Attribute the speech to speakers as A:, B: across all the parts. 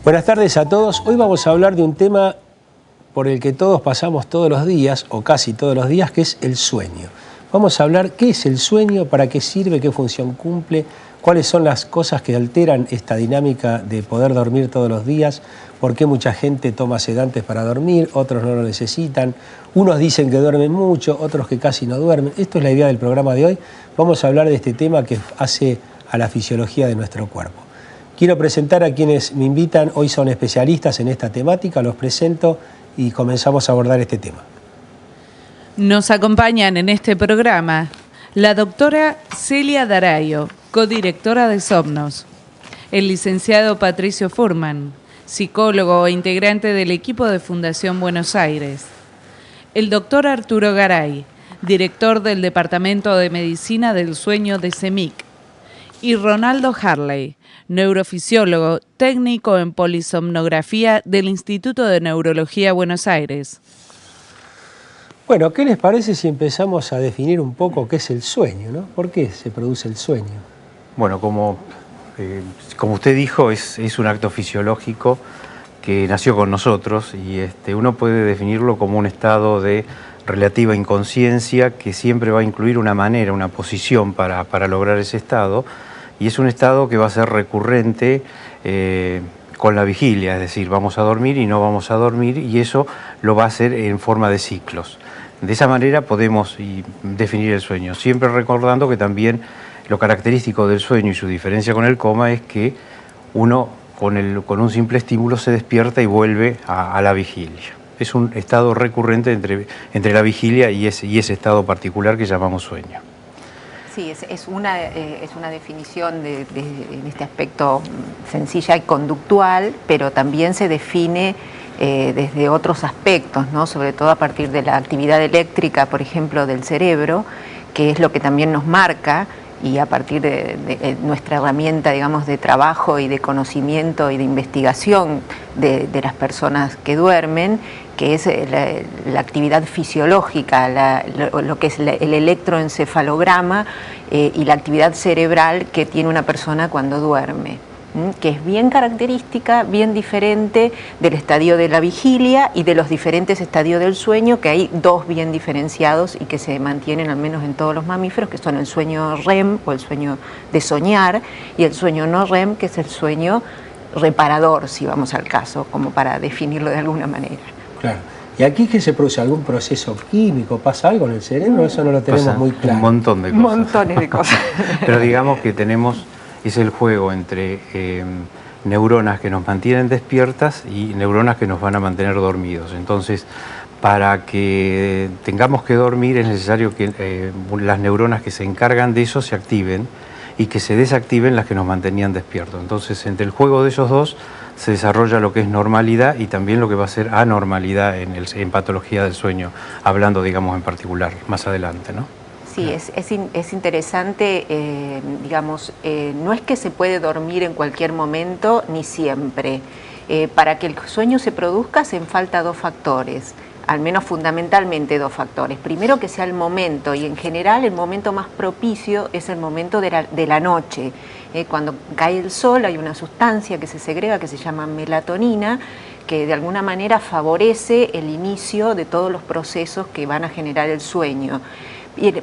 A: Buenas tardes a todos. Hoy vamos a hablar de un tema por el que todos pasamos todos los días, o casi todos los días, que es el sueño. Vamos a hablar qué es el sueño, para qué sirve, qué función cumple, cuáles son las cosas que alteran esta dinámica de poder dormir todos los días, por qué mucha gente toma sedantes para dormir, otros no lo necesitan, unos dicen que duermen mucho, otros que casi no duermen. Esto es la idea del programa de hoy. Vamos a hablar de este tema que hace a la fisiología de nuestro cuerpo. Quiero presentar a quienes me invitan, hoy son especialistas en esta temática, los presento y comenzamos a abordar este tema.
B: Nos acompañan en este programa la doctora Celia D'Araio, codirectora de Somnos, el licenciado Patricio Furman, psicólogo e integrante del equipo de Fundación Buenos Aires, el doctor Arturo Garay, director del Departamento de Medicina del Sueño de CEMIC, y Ronaldo Harley, neurofisiólogo, técnico en polisomnografía del Instituto de Neurología Buenos Aires.
A: Bueno, ¿qué les parece si empezamos a definir un poco qué es el sueño, ¿no? ¿Por qué se produce el sueño?
C: Bueno, como usted dijo, es un acto fisiológico que nació con nosotros y uno puede definirlo como un estado de relativa inconsciencia que siempre va a incluir una manera, una posición para lograr ese estado, y es un estado que va a ser recurrente con la vigilia, es decir, vamos a dormir y no vamos a dormir, y eso lo va a hacer en forma de ciclos. De esa manera podemos definir el sueño, siempre recordando que también lo característico del sueño y su diferencia con el coma es que uno con un simple estímulo se despierta y vuelve a la vigilia. Es un estado recurrente entre la vigilia y ese estado particular que llamamos sueño.
D: Sí, es una definición en este aspecto sencilla y conductual, pero también se define desde otros aspectos, ¿no? Sobre todo a partir de la actividad eléctrica, por ejemplo, del cerebro, que es lo que también nos marca, y a partir de nuestra herramienta, digamos, de trabajo y de conocimiento y de investigación de las personas que duermen, que es la actividad fisiológica, lo que es el electroencefalograma y la actividad cerebral que tiene una persona cuando duerme, que es bien característica, bien diferente del estadio de la vigilia y de los diferentes estadios del sueño, que hay dos bien diferenciados y que se mantienen al menos en todos los mamíferos, que son el sueño REM o el sueño de soñar, y el sueño no REM, que es el sueño reparador, si vamos al caso, como para definirlo de alguna manera.
A: Claro. ¿Y aquí qué se produce? ¿Algún proceso químico? ¿Pasa algo en el cerebro? Eso no lo tenemos muy claro.
C: Un montón de cosas.
D: Montones de cosas.
C: Pero digamos que es el juego entre neuronas que nos mantienen despiertas y neuronas que nos van a mantener dormidos. Entonces, para que tengamos que dormir es necesario que las neuronas que se encargan de eso se activen y que se desactiven las que nos mantenían despiertos. Entonces, entre el juego de esos dos se desarrolla lo que es normalidad y también lo que va a ser anormalidad en patología del sueño, hablando, digamos, en particular, más adelante, ¿no?
D: Sí, es interesante, digamos, no es que se puede dormir en cualquier momento ni siempre. Para que el sueño se produzca hacen falta dos factores, al menos fundamentalmente dos factores. Primero, que sea el momento, y en general el momento más propicio es el momento de la noche. Cuando cae el sol hay una sustancia que se segrega que se llama melatonina, que de alguna manera favorece el inicio de todos los procesos que van a generar el sueño.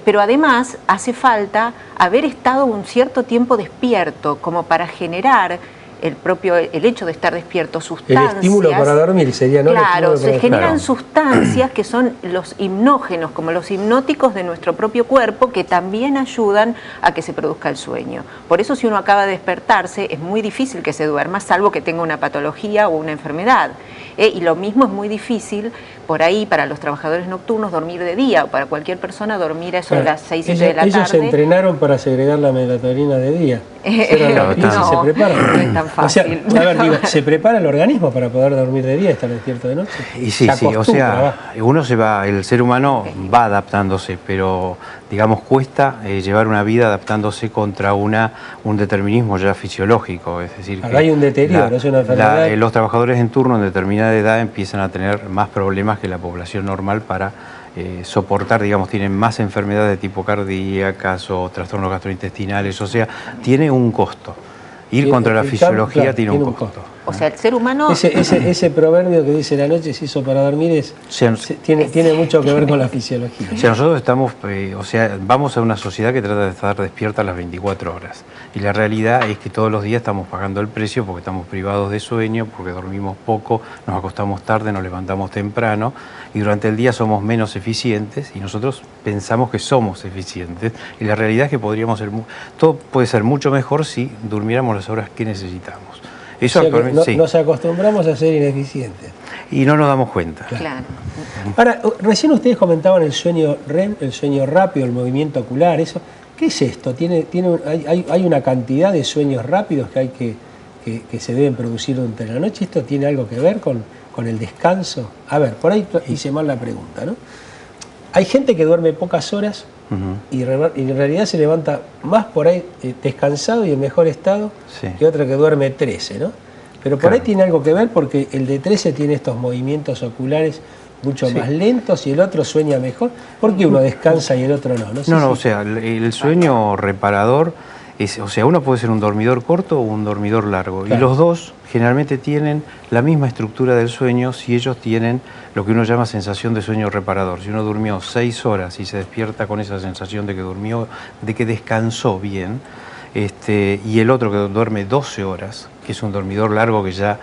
D: Pero además hace falta haber estado un cierto tiempo despierto como para generar el hecho de estar despierto, sustancias.
A: El estímulo para dormir sería, ¿no?
D: Claro, se generan
C: claro.
D: sustancias que son los hipnógenos, como los hipnóticos de nuestro propio cuerpo, que también ayudan a que se produzca el sueño. Por eso, si uno acaba de despertarse, es muy difícil que se duerma, salvo que tenga una patología o una enfermedad. Y lo mismo es muy difícil por ahí para los trabajadores nocturnos dormir de día, o para cualquier persona dormir a eso de las 6, 7 de la tarde.
A: Ellos se entrenaron para segregar la melatonina de día.
D: No,
A: se preparan.
D: no es tan fácil.
A: O sea, a ver, digo, ¿se prepara el organismo para poder dormir de día y estar despierto de noche?
C: Y sí, o sea, el ser humano va adaptándose, pero digamos cuesta llevar una vida adaptándose contra un determinismo ya fisiológico, es decir,
A: que hay un deterioro, es una enfermedad.
C: Los trabajadores en turno en determinada edad empiezan a tener más problemas que la población normal para soportar, digamos, tienen más enfermedades de tipo cardíacas o trastornos gastrointestinales, o sea, tiene un costo. Ir contra la fisiología tiene un costo.
D: O sea, el ser humano...
A: Ese proverbio que dice la noche se hizo para dormir tiene mucho que ver con la fisiología.
C: O sea, nosotros estamos, vamos a una sociedad que trata de estar despierta las 24 horas. Y la realidad es que todos los días estamos pagando el precio porque estamos privados de sueño, porque dormimos poco, nos acostamos tarde, nos levantamos temprano y durante el día somos menos eficientes y nosotros pensamos que somos eficientes. Y la realidad es que todo puede ser mucho mejor si durmiéramos las horas que necesitamos. Eso actualmente,
A: nos acostumbramos a ser ineficientes.
C: Y no nos damos cuenta.
D: Claro.
A: Ahora, recién ustedes comentaban el sueño REM, el sueño rápido, el movimiento ocular, eso. ¿Qué es esto? ¿Hay una cantidad de sueños rápidos que se deben producir durante la noche? ¿Esto tiene algo que ver con el descanso? A ver, por ahí hice mal la pregunta, ¿no? Hay gente que duerme pocas horas y en realidad se levanta más por ahí descansado y en mejor estado que otro que duerme 13, ¿no? Pero por ahí tiene algo que ver porque el de 13 tiene estos movimientos oculares mucho más lentos y el otro sueña mejor. ¿Por qué uno descansa y el otro no?
C: O sea, el sueño reparador o sea, uno puede ser un dormidor corto o un dormidor largo. Claro. Y los dos generalmente tienen la misma estructura del sueño si ellos tienen lo que uno llama sensación de sueño reparador. Si uno durmió 6 horas y se despierta con esa sensación de que durmió, de que descansó bien, y el otro que duerme 12 horas, que es un dormidor largo que ya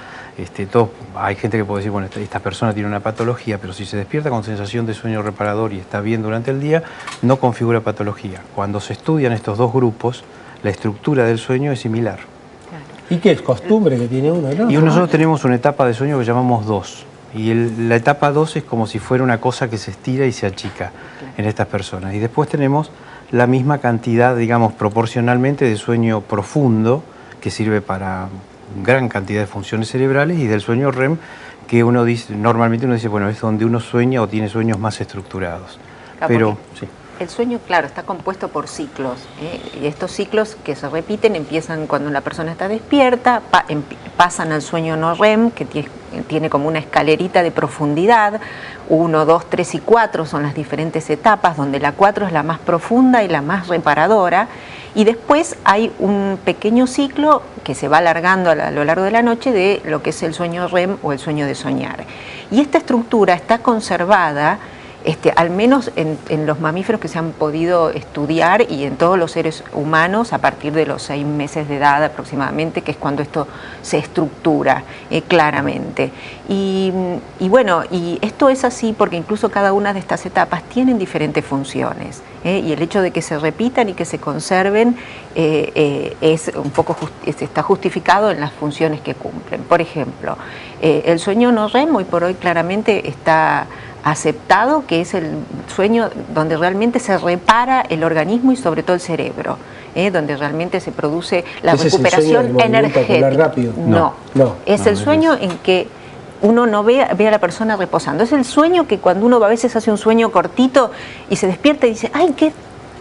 C: hay gente que puede decir, bueno, esta persona tiene una patología, pero si se despierta con sensación de sueño reparador y está bien durante el día, no configura patología. Cuando se estudian estos dos grupos, la estructura del sueño es similar.
A: Claro. ¿Y qué es costumbre que tiene uno, no?
C: Y nosotros tenemos una etapa de sueño que llamamos 2. Y la etapa 2 es como si fuera una cosa que se estira y se achica en estas personas. Y después tenemos la misma cantidad, digamos, proporcionalmente de sueño profundo, que sirve para gran cantidad de funciones cerebrales, y del sueño REM, que normalmente uno dice, bueno, es donde uno sueña o tiene sueños más estructurados.
D: Claro, pero sí. El sueño, claro, está compuesto por ciclos, y estos ciclos que se repiten empiezan cuando la persona está despierta, pasan al sueño no REM, que tiene como una escalerita de profundidad, 1, 2, 3 y 4 son las diferentes etapas, donde la 4 es la más profunda y la más reparadora, y después hay un pequeño ciclo que se va alargando a lo largo de la noche de lo que es el sueño REM o el sueño de soñar. Y esta estructura está conservada al menos en los mamíferos que se han podido estudiar y en todos los seres humanos a partir de los 6 meses de edad aproximadamente, que es cuando esto se estructura claramente. Y bueno, y esto es así porque incluso cada una de estas etapas tienen diferentes funciones, y el hecho de que se repitan y que se conserven es un poco está justificado en las funciones que cumplen. Por ejemplo, el sueño no REM hoy por hoy claramente está aceptado que es el sueño donde realmente se repara el organismo y sobre todo el cerebro, donde realmente se produce la recuperación energética.
A: Rápido?
D: No, es el sueño en que uno no ve a la persona reposando. Es el sueño que cuando uno a veces hace un sueño cortito y se despierta y dice, ¡ay, qué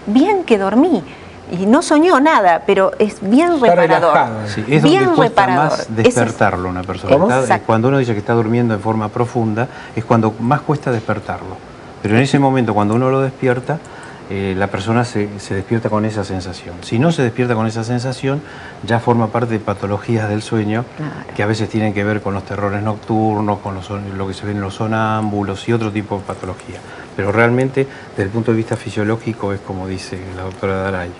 D: bien que dormí! Y no soñó nada, pero es bien reparador.
C: Sí, es bien donde cuesta más despertarlo una persona. Cuando uno dice que está durmiendo en forma profunda, es cuando más cuesta despertarlo. Pero en ese momento, cuando uno lo despierta, la persona se despierta con esa sensación. Si no se despierta con esa sensación, ya forma parte de patologías del sueño, claro, que a veces tienen que ver con los terrores nocturnos, con lo que se ve en los sonámbulos y otro tipo de patología. Pero realmente, desde el punto de vista fisiológico, es como dice la doctora Darayo.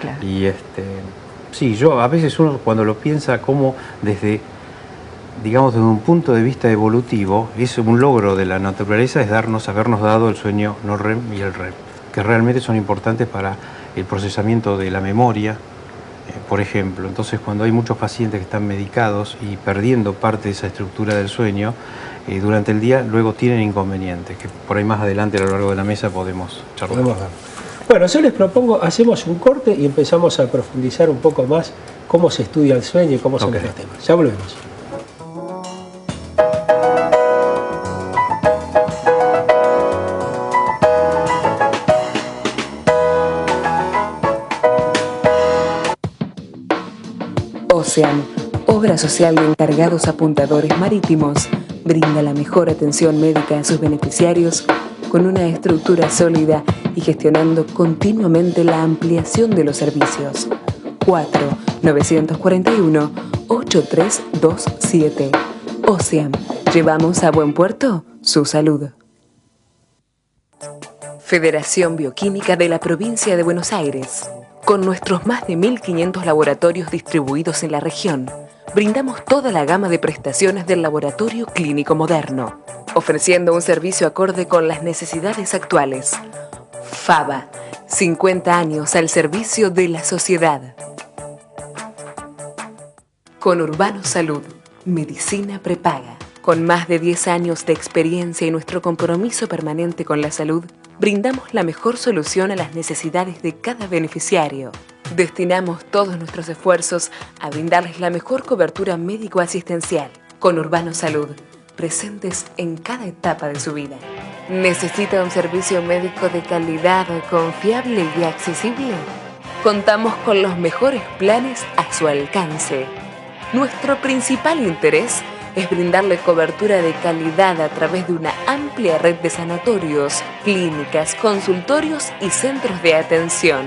C: Claro. Y sí, yo a veces uno cuando lo piensa como desde un punto de vista evolutivo, es un logro de la naturaleza, es habernos dado el sueño no REM y el REM, que realmente son importantes para el procesamiento de la memoria, por ejemplo. Entonces, cuando hay muchos pacientes que están medicados y perdiendo parte de esa estructura del sueño, durante el día luego tienen inconvenientes, que por ahí más adelante a lo largo de la mesa podemos charlar.
A: Bueno, yo les propongo, hacemos un corte y empezamos a profundizar un poco más cómo se estudia el sueño y cómo son estos temas. Ya volvemos.
E: Ocean, obra social de encargados apuntadores marítimos, brinda la mejor atención médica a sus beneficiarios con una estructura sólida y gestionando continuamente la ampliación de los servicios. 4-941-8327. Ocean, llevamos a buen puerto su salud. Federación Bioquímica de la Provincia de Buenos Aires. Con nuestros más de 1.500 laboratorios distribuidos en la región, brindamos toda la gama de prestaciones del laboratorio clínico moderno, ofreciendo un servicio acorde con las necesidades actuales. FABA, 50 años al servicio de la sociedad. Con Urbano Salud, medicina prepaga. Con más de 10 años de experiencia y nuestro compromiso permanente con la salud, brindamos la mejor solución a las necesidades de cada beneficiario. Destinamos todos nuestros esfuerzos a brindarles la mejor cobertura médico-asistencial. Con Urbano Salud, presentes en cada etapa de su vida. ¿Necesita un servicio médico de calidad, confiable y accesible? Contamos con los mejores planes a su alcance. Nuestro principal interés es brindarle cobertura de calidad a través de una amplia red de sanatorios, clínicas, consultorios y centros de atención.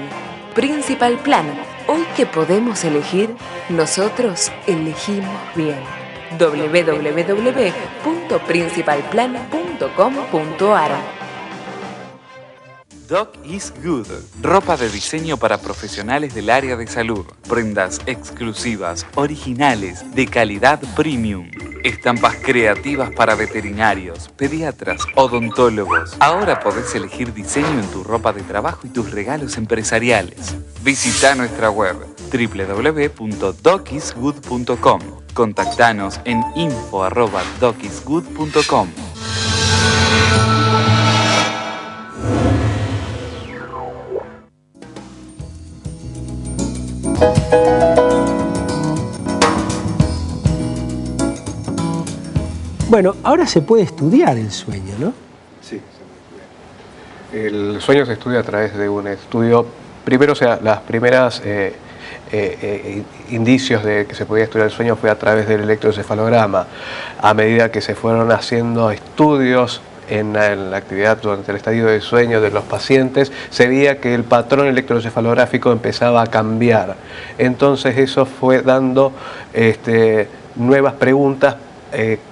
E: Principal Plan. Hoy que podemos elegir, nosotros elegimos bien. www.principalplan.com.ar.
F: Doc is Good, ropa de diseño para profesionales del área de salud, prendas exclusivas, originales, de calidad premium, estampas creativas para veterinarios, pediatras, odontólogos. Ahora podés elegir diseño en tu ropa de trabajo y tus regalos empresariales. Visita nuestra web www.docisgood.com. Contactanos en info@docisgood.com.
A: Bueno, ahora se puede estudiar el sueño, ¿no?
G: Sí, se puede estudiar. El sueño se estudia a través de un estudio, primero, o sea, las primeras indicios de que se podía estudiar el sueño fue a través del electroencefalograma. A medida que se fueron haciendo estudios en la actividad durante el estadio de sueño de los pacientes, se veía que el patrón electroencefalográfico empezaba a cambiar. Entonces eso fue dando nuevas preguntas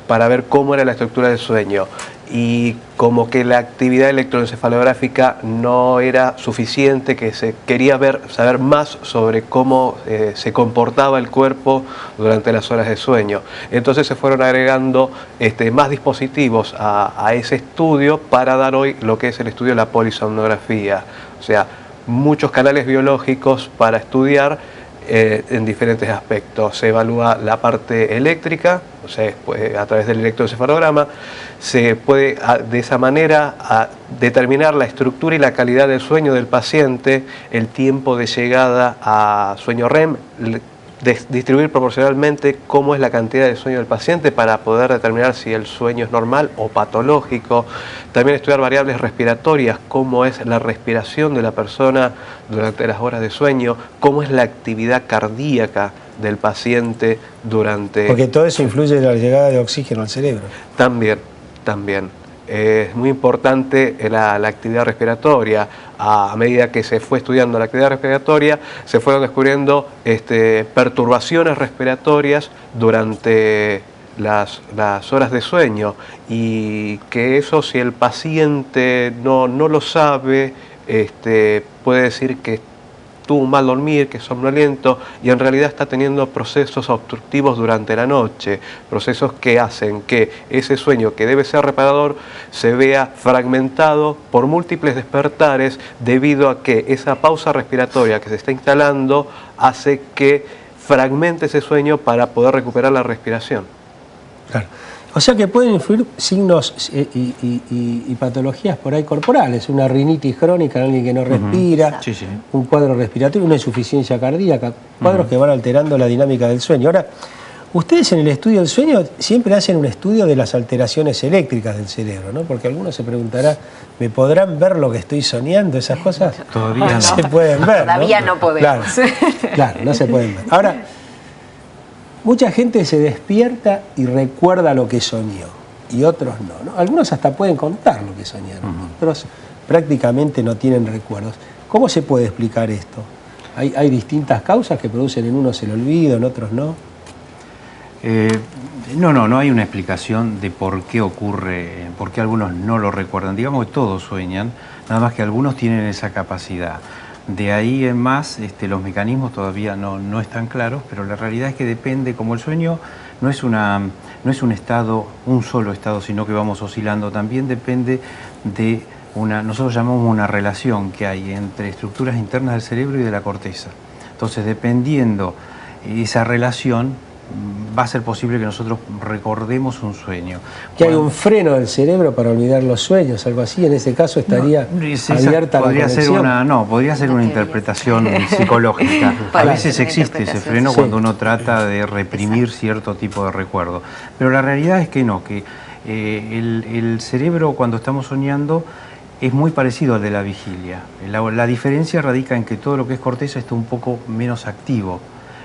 G: para ver cómo era la estructura del sueño, y como que la actividad electroencefalográfica no era suficiente, que se quería saber más sobre cómo se comportaba el cuerpo durante las horas de sueño. Entonces se fueron agregando más dispositivos a ese estudio para dar hoy lo que es el estudio de la polisomnografía, o sea, muchos canales biológicos para estudiar en diferentes aspectos. Se evalúa la parte eléctrica, o sea, a través del electroencefalograma, se puede de esa manera determinar la estructura y la calidad del sueño del paciente, el tiempo de llegada a sueño REM, distribuir proporcionalmente cómo es la cantidad de sueño del paciente para poder determinar si el sueño es normal o patológico. También estudiar variables respiratorias, cómo es la respiración de la persona durante las horas de sueño, cómo es la actividad cardíaca del paciente durante...
A: Porque todo eso influye en la llegada de oxígeno al cerebro.
G: También. es muy importante la actividad respiratoria. A medida que se fue estudiando la actividad respiratoria, se fueron descubriendo perturbaciones respiratorias durante las horas de sueño, y que eso, si el paciente no lo sabe, puede decir que tuvo un mal dormir, que es somnoliento, y en realidad está teniendo procesos obstructivos durante la noche, procesos que hacen que ese sueño, que debe ser reparador, se vea fragmentado por múltiples despertares, debido a que esa pausa respiratoria que se está instalando hace que fragmente ese sueño para poder recuperar la respiración.
A: Claro. O sea que pueden influir signos y patologías por ahí corporales, una rinitis crónica en alguien que no respira,
C: Sí, sí.
A: un cuadro respiratorio, una insuficiencia cardíaca, cuadros que van alterando la dinámica del sueño. Ahora, ustedes en el estudio del sueño siempre hacen un estudio de las alteraciones eléctricas del cerebro, ¿no? Porque alguno se preguntará, ¿me podrán ver lo que estoy soñando? Esas cosas
C: Todavía no.
A: se pueden ver,
D: Todavía no podemos.
A: Claro, no se pueden ver. Ahora, mucha gente se despierta y recuerda lo que soñó, y otros no, ¿no? Algunos hasta pueden contar lo que soñaron, otros prácticamente no tienen recuerdos. ¿Cómo se puede explicar esto? ¿Hay distintas causas que producen en unos el olvido, en otros no?
C: No hay una explicación de por qué ocurre, por qué algunos no lo recuerdan. Digamos que todos sueñan, nada más que algunos tienen esa capacidad. De ahí en más, los mecanismos todavía no están claros, pero la realidad es que depende, como el sueño no es un estado, un solo estado, sino que vamos oscilando, también depende de nosotros llamamos una relación que hay entre estructuras internas del cerebro y de la corteza. Entonces, dependiendo esa relación, va a ser posible que nosotros recordemos un sueño.
A: Que hay un freno del cerebro para olvidar los sueños, algo así. En ese caso estaría abierta la conexión.
C: Podría ser una interpretación psicológica. A veces existe ese freno cuando uno trata de reprimir cierto tipo de recuerdo. Pero la realidad es que no, que el cerebro, cuando estamos soñando, es muy parecido al de la vigilia. La diferencia radica en que todo lo que es corteza está un poco menos activo.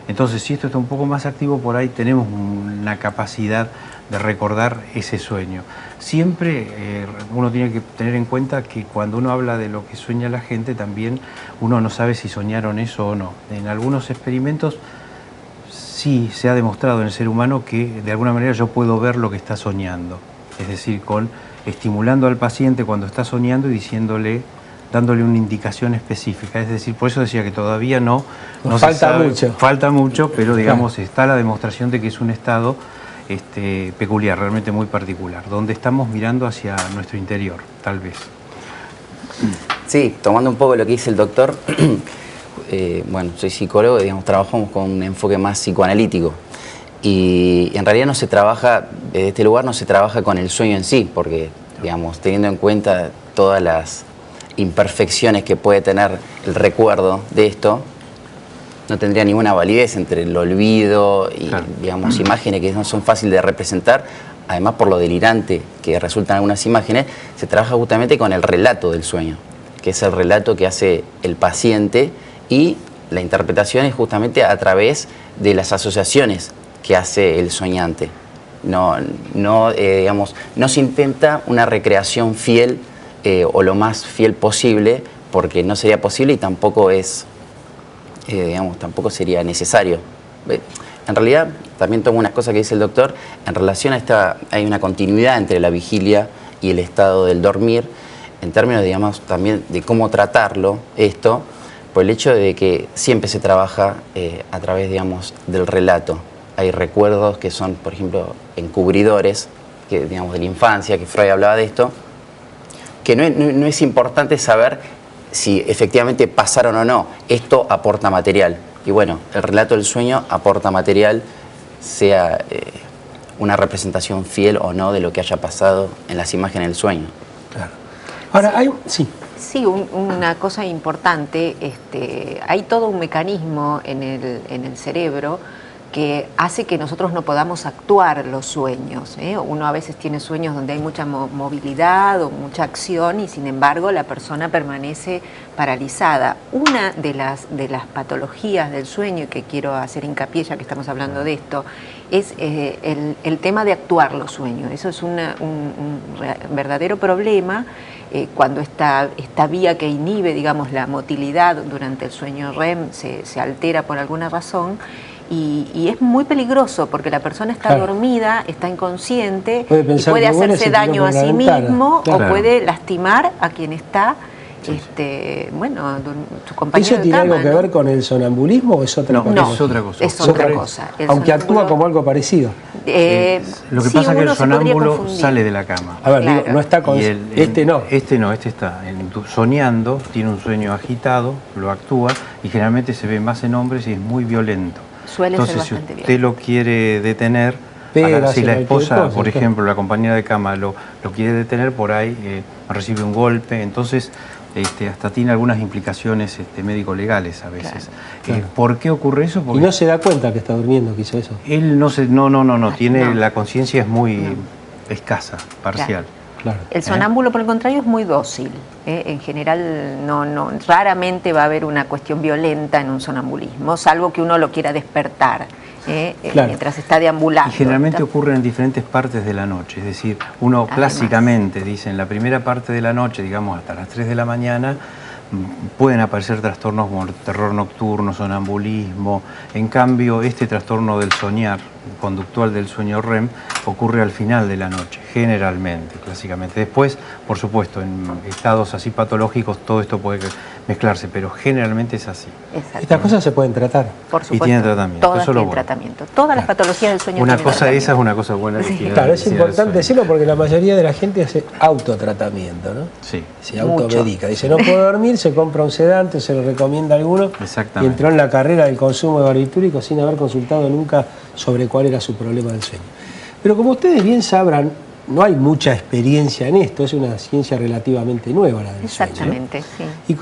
C: Entonces, si esto está un poco más activo, por ahí tenemos una capacidad de recordar ese sueño. Siempre uno tiene que tener en cuenta que cuando uno habla de lo que sueña la gente, también uno no sabe si soñaron eso o no. En algunos experimentos sí se ha demostrado en el ser humano que de alguna manera yo puedo ver lo que está soñando. Es decir, estimulando al paciente cuando está soñando y dándole una indicación específica. Es decir, por eso decía que todavía no
A: falta
C: se sabe,
A: mucho.
C: Falta mucho, pero digamos está la demostración de que es un estado peculiar, realmente muy particular, donde estamos mirando hacia nuestro interior, tal vez.
H: Sí, tomando un poco lo que dice el doctor, bueno, soy psicólogo, digamos, trabajamos con un enfoque más psicoanalítico. Y en realidad no se trabaja, desde este lugar no se trabaja con el sueño en sí, porque, digamos, teniendo en cuenta todas las imperfecciones que puede tener el recuerdo de esto, no tendría ninguna validez entre el olvido y, digamos, imágenes que no son fáciles de representar. Además, por lo delirante que resultan algunas imágenes, se trabaja justamente con el relato del sueño, que es el relato que hace el paciente, y la interpretación es justamente a través de las asociaciones que hace el soñante. Digamos, no se intenta una recreación fiel o lo más fiel posible, porque no sería posible y tampoco es, digamos, tampoco sería necesario. En realidad, también tomo unas cosas que dice el doctor, en relación a esta, hay una continuidad entre la vigilia y el estado del dormir, en términos, digamos, también de cómo tratarlo, esto, por el hecho de que siempre se trabaja a través, digamos, del relato. Hay recuerdos que son, por ejemplo, encubridores, que, digamos, de la infancia, que Freud hablaba de esto, que no es importante saber si efectivamente pasaron o no. Esto aporta material. Y bueno, el relato del sueño aporta material, sea una representación fiel o no de lo que haya pasado en las imágenes del sueño.
A: Claro. Ahora,
D: Sí, una cosa importante, hay todo un mecanismo en el cerebro que hace que nosotros no podamos actuar los sueños. Uno a veces tiene sueños donde hay mucha movilidad o mucha acción, y sin embargo la persona permanece paralizada. Una de las patologías del sueño, que quiero hacer hincapié ya que estamos hablando de esto, es el tema de actuar los sueños. Eso es un verdadero problema cuando esta vía que inhibe, digamos, la motilidad durante el sueño REM se altera por alguna razón. Y es muy peligroso porque la persona está dormida, está inconsciente y puede hacerse daño a sí mismo o puede lastimar a quien está, bueno, su compañero
A: ¿Eso
D: de
A: tiene
D: cama,
A: algo que ver con el sonambulismo o es otra cosa?
C: No, es otra cosa.
D: Es otra cosa.
A: Aunque actúa como algo parecido.
C: Lo que pasa es que el sonámbulo sale de la cama.
A: A ver, digo, no está con... Este no.
C: Este está soñando, tiene un sueño agitado, lo actúa y generalmente se ve más en hombres y es muy violento. Entonces, si usted lo quiere detener, si la esposa, por ejemplo, la compañera de cama lo quiere detener, por ahí recibe un golpe, entonces hasta tiene algunas implicaciones médico-legales a veces.
A: Claro.
C: ¿Por qué ocurre eso? Porque
A: y no se da cuenta que está durmiendo, que hizo eso.
C: Él tiene la conciencia es muy escasa, parcial.
D: Claro. El sonámbulo, por el contrario, es muy dócil. En general, raramente va a haber una cuestión violenta en un sonambulismo, salvo que uno lo quiera despertar mientras está deambulando.
C: Y generalmente ocurren en diferentes partes de la noche. Es decir, uno clásicamente dice en la primera parte de la noche, digamos hasta las 3 de la mañana, pueden aparecer trastornos como terror nocturno, sonambulismo. En cambio, este trastorno del soñar, conductual del sueño REM, ocurre al final de la noche, generalmente, clásicamente. Después, por supuesto, en estados así patológicos, todo esto puede mezclarse, pero generalmente es así.
A: Estas cosas se pueden tratar.
D: Por supuesto.
C: Y tienen tratamiento.
D: Todas tienen tratamiento. Todas las patologías del sueño
C: una
D: tienen
C: cosa
D: tratamiento.
C: esa es una cosa buena.
D: Sí.
A: Claro, es importante decirlo porque la mayoría de la gente hace autotratamiento, ¿no?
C: Sí.
A: Se automedica. Dice, no puedo dormir, se compra un sedante, se le recomienda alguno.
C: Exactamente.
A: Y entró en la carrera del consumo de barbitúricos sin haber consultado nunca sobre cuál era su problema del sueño. Pero como ustedes bien sabrán, no hay mucha experiencia en esto, es una ciencia relativamente nueva la del sueño.
D: Exactamente, sí.
A: Y